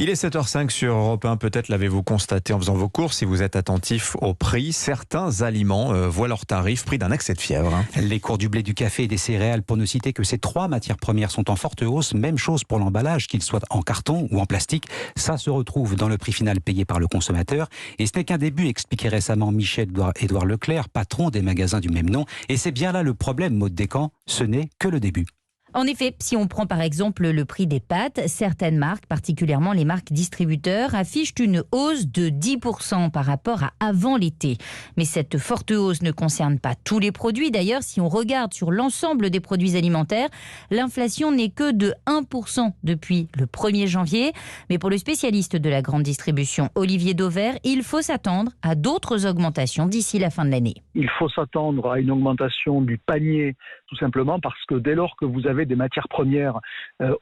Il est 7h05 sur Europe 1. Peut-être l'avez-vous constaté en faisant vos courses si vous êtes attentif au prix. Certains aliments voient leur tarif pris d'un accès de fièvre. Les cours du blé, du café et des céréales, pour ne citer que ces trois matières premières, sont en forte hausse. Même chose pour l'emballage, qu'il soit en carton ou en plastique. Ça se retrouve dans le prix final payé par le consommateur. Et ce n'est qu'un début, expliquait récemment Michel-Édouard Leclerc, patron des magasins du même nom. Et c'est bien là le problème, Maud Descamps, ce n'est que le début. En effet, si on prend par exemple le prix des pâtes, certaines marques, particulièrement les marques distributeurs, affichent une hausse de 10% par rapport à avant l'été. Mais cette forte hausse ne concerne pas tous les produits. D'ailleurs, si on regarde sur l'ensemble des produits alimentaires, l'inflation n'est que de 1% depuis le 1er janvier. Mais pour le spécialiste de la grande distribution, Olivier Dauvert, il faut s'attendre à d'autres augmentations d'ici la fin de l'année. Il faut s'attendre à une augmentation du panier, tout simplement parce que dès lors que vous avez des matières premières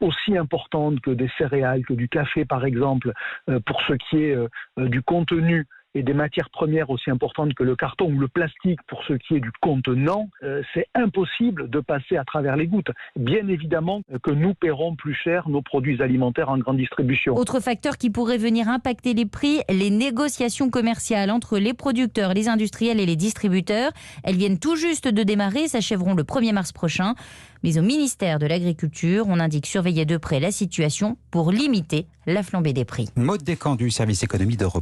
aussi importantes que des céréales, que du café par exemple, pour ce qui est du contenu, et des matières premières aussi importantes que le carton ou le plastique pour ce qui est du contenant, c'est impossible de passer à travers les gouttes. Bien évidemment que nous paierons plus cher nos produits alimentaires en grande distribution. Autre facteur qui pourrait venir impacter les prix, les négociations commerciales entre les producteurs, les industriels et les distributeurs. Elles viennent tout juste de démarrer, s'achèveront le 1er mars prochain. Mais au ministère de l'Agriculture, on indique surveiller de près la situation pour limiter la flambée des prix. Maud Descamps du service économie d'Europe 1.